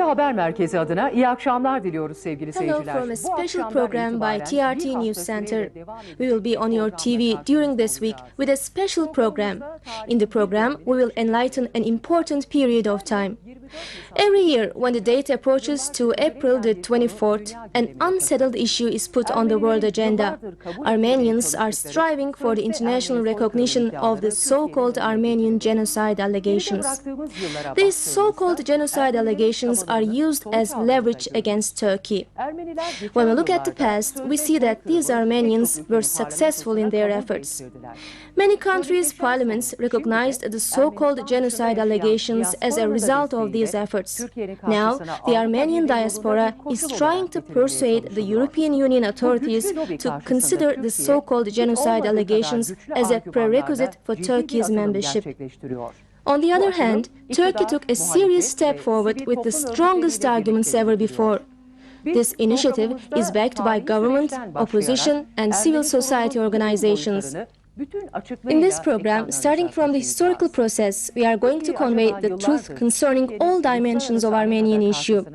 Haber Merkezi adına iyi akşamlar diliyoruz sevgili seyirciler. Hello from a special program by TRT News Center. We will be on your TV during this week with a special program. In the program, we will enlighten an important period of time. Every year, when the date approaches to April the 24th, an unsettled issue is put on the world agenda. Armenians are striving for the international recognition of the so-called Armenian genocide allegations. These so-called genocide allegations are used as leverage against Turkey. When we look at the past, we see that these Armenians were successful in their efforts. Many countries' parliaments recognized the so-called genocide allegations as a result of these efforts. Now, the Armenian diaspora is trying to persuade the European Union authorities to consider the so-called genocide allegations as a prerequisite for Turkey's membership. On the other hand, Turkey took a serious step forward with the strongest arguments ever before. This initiative is backed by government, opposition, and civil society organizations. In this program, starting from the historical process, we are going to convey the truth concerning all dimensions of Armenian issue.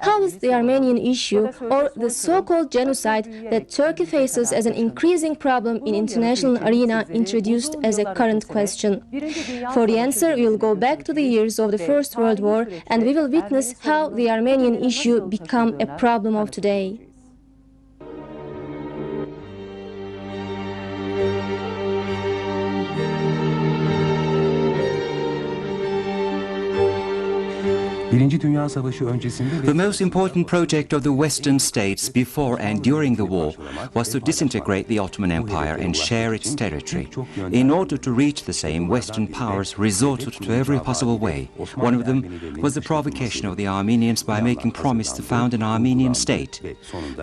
How is the Armenian issue, or the so-called genocide that Turkey faces as an increasing problem in international arena, introduced as a current question? For the answer, we will go back to the years of the First World War, and we will witness how the Armenian issue became a problem of today. The most important project of the Western states before and during the war was to disintegrate the Ottoman Empire and share its territory. In order to reach the same, Western powers resorted to every possible way. One of them was the provocation of the Armenians by making promise to found an Armenian state.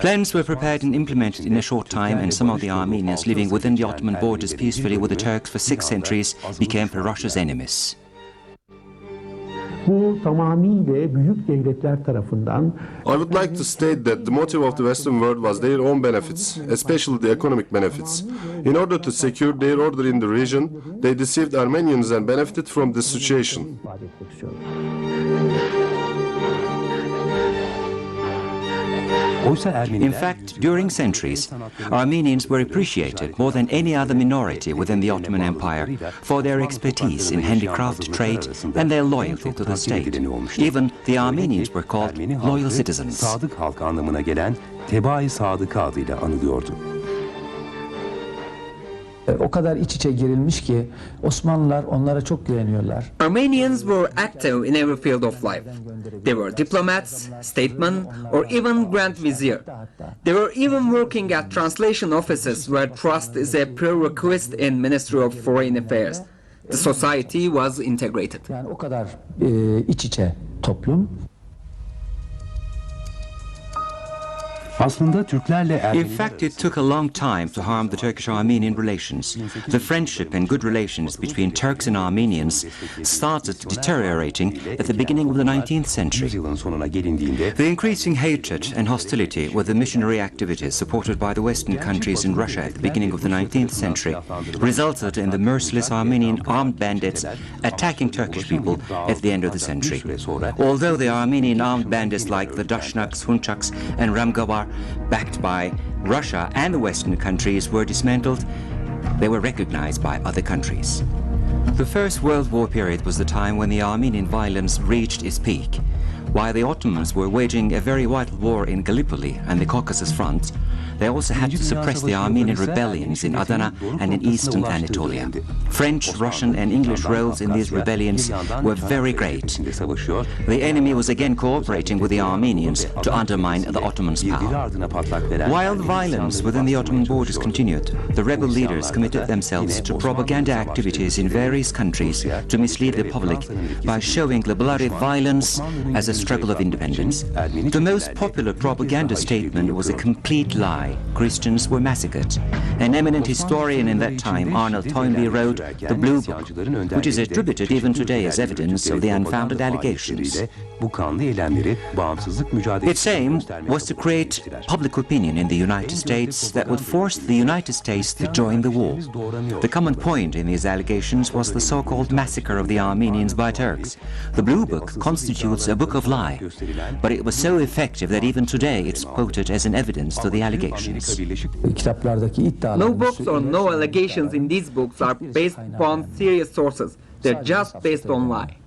Plans were prepared and implemented in a short time, and some of the Armenians living within the Ottoman borders peacefully with the Turks for 6 centuries became Russia's enemies. I would like to state that the motive of the Western world was their own benefits, especially the economic benefits. In order to secure their order in the region, they deceived Armenians and benefited from this situation. In fact, during centuries, Armenians were appreciated more than any other minority within the Ottoman Empire for their expertise in handicraft trade and their loyalty to the state. Even the Armenians were called loyal citizens. O kadar iç içe girilmiş ki Osmanlılar onlara çok güveniyorlar. Armenians were active in every field of life. They were diplomats, statesmen, or even grand vizier. They were even working at translation offices where trust is a prerequisite in Ministry of Foreign Affairs. The society was integrated. Yani o kadar iç içe toplum. In fact, it took a long time to harm the Turkish-Armenian relations. The friendship and good relations between Turks and Armenians started deteriorating at the beginning of the 19th century. The increasing hatred and hostility with the missionary activities supported by the Western countries in Russia at the beginning of the 19th century resulted in the merciless Armenian armed bandits attacking Turkish people at the end of the century. Although the Armenian armed bandits like the Dashnaks, Hunchaks and Ramgavar, backed by Russia and the Western countries, were dismantled, they were recognized by other countries. The First World War period was the time when the Armenian violence reached its peak. While the Ottomans were waging a very vital war in Gallipoli and the Caucasus front, they also had to suppress the Armenian rebellions in Adana and in eastern Anatolia. French, Russian and English roles in these rebellions were very great. The enemy was again cooperating with the Armenians to undermine the Ottomans' power. While the violence within the Ottoman borders continued, the rebel leaders committed themselves to propaganda activities in various countries to mislead the public by showing the bloody violence as a struggle of independence. The most popular propaganda statement was a complete lie. lie. Christians were massacred. An eminent historian in that time, Arnold Toynbee, wrote The Blue Book, which is attributed even today as evidence of the unfounded allegations. Its aim was to create public opinion in the United States that would force the United States to join the war. The common point in these allegations was the so-called massacre of the Armenians by Turks. The Blue Book constitutes a book of lie, but it was so effective that even today it's quoted as an evidence to the allegations. No books or no allegations in these books are based upon serious sources. They're just based on lie.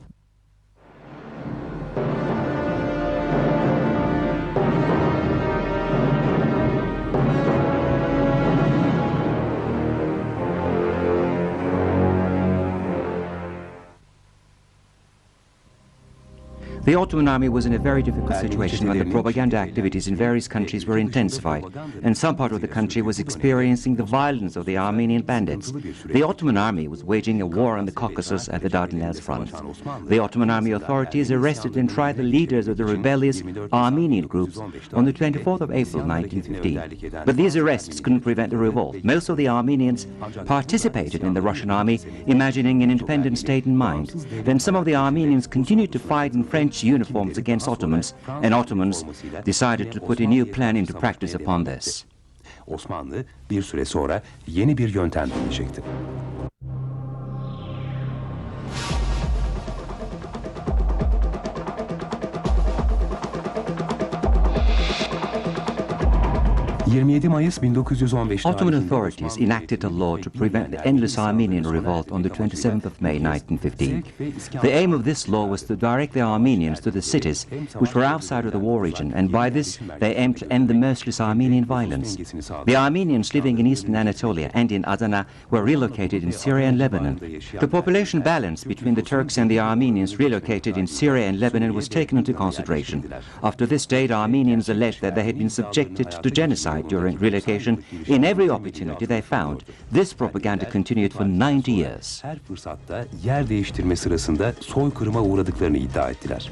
The Ottoman army was in a very difficult situation when the propaganda activities in various countries were intensified, and some part of the country was experiencing the violence of the Armenian bandits. The Ottoman army was waging a war on the Caucasus at the Dardanelles front. The Ottoman army authorities arrested and tried the leaders of the rebellious Armenian groups on the 24th of April 1915. But these arrests couldn't prevent the revolt. Most of the Armenians participated in the Russian army, imagining an independent state in mind. Then some of the Armenians continued to fight in French uniforms against Ottomans, and Ottomans decided to put a new plan into practice upon this. Osmanlı bir süre sonra yeni bir yöntem deneyecekti. Ottoman authorities enacted a law to prevent the endless Armenian revolt on the 27th of May 1915. The aim of this law was to direct the Armenians to the cities which were outside of the war region, and by this they aimed to end the merciless Armenian violence. The Armenians living in eastern Anatolia and in Adana were relocated in Syria and Lebanon. The population balance between the Turks and the Armenians relocated in Syria and Lebanon was taken into consideration. After this date, Armenians alleged that they had been subjected to genocide during relocation in every opportunity they found. This propaganda continued for 90 years. Her fırsatta yer değiştirme sırasında soykırıma uğradıklarını iddia ettiler.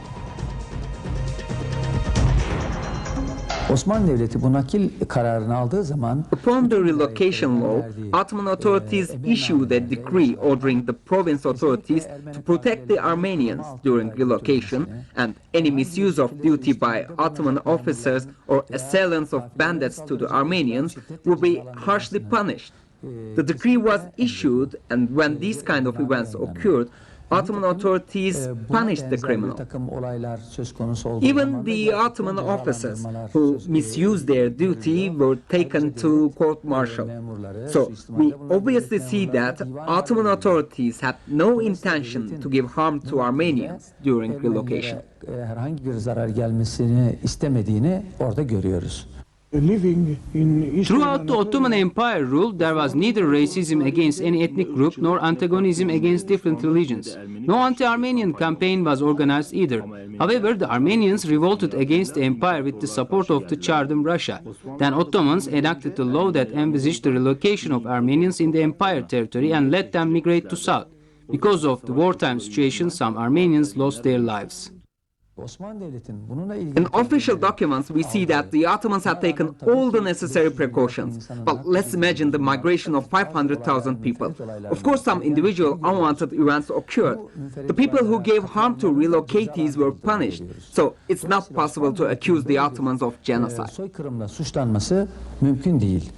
Osmanlı Devleti bu nakil kararını aldığı zaman Upon the relocation law, Ottoman authorities issued a decree ordering the province authorities to protect the Armenians during relocation, and any misuse of duty by Ottoman officers or assailants of bandits to the Armenians would be harshly punished. The decree was issued, and when these kind of events occurred, Ottoman authorities punished the criminal. Even the Ottoman officers who misused their duty were taken to court-martial. So we obviously see that Ottoman authorities had no intention to give harm to Armenians during relocation. herhangi bir zarar gelmesini istemediğini orada görüyoruz. Throughout the Ottoman Empire rule, there was neither racism against any ethnic group nor antagonism against different religions. No anti-Armenian campaign was organized either. However, the Armenians revolted against the empire with the support of the Tsardom Russia. Then Ottomans enacted a law that envisaged the relocation of Armenians in the empire territory and let them migrate to south. Because of the wartime situation, some Armenians lost their lives. In official documents, we see that the Ottomans had taken all the necessary precautions. But let's imagine the migration of 500,000 people. Of course, some individual unwanted events occurred. The people who gave harm to relocatees were punished. So it's not possible to accuse the Ottomans of genocide. Soykırımla suçlanması mümkün değil.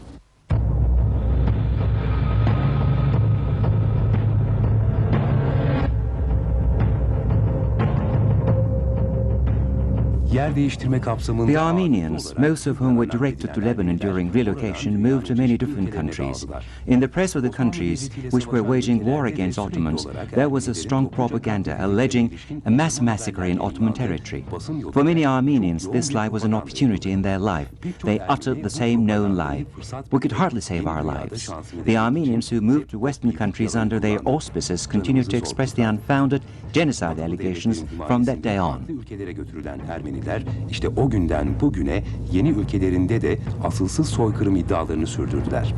The Armenians, most of whom were directed to Lebanon during relocation, moved to many different countries. In the press of the countries which were waging war against Ottomans, there was a strong propaganda alleging a mass massacre in Ottoman territory. For many Armenians, this lie was an opportunity in their life. They uttered the same known lie: "We could hardly save our lives." The Armenians who moved to Western countries under their auspices continued to express the unfounded genocide allegations from that day on. İşte o günden bugüne yeni ülkelerinde de asılsız soykırım iddialarını sürdürdüler.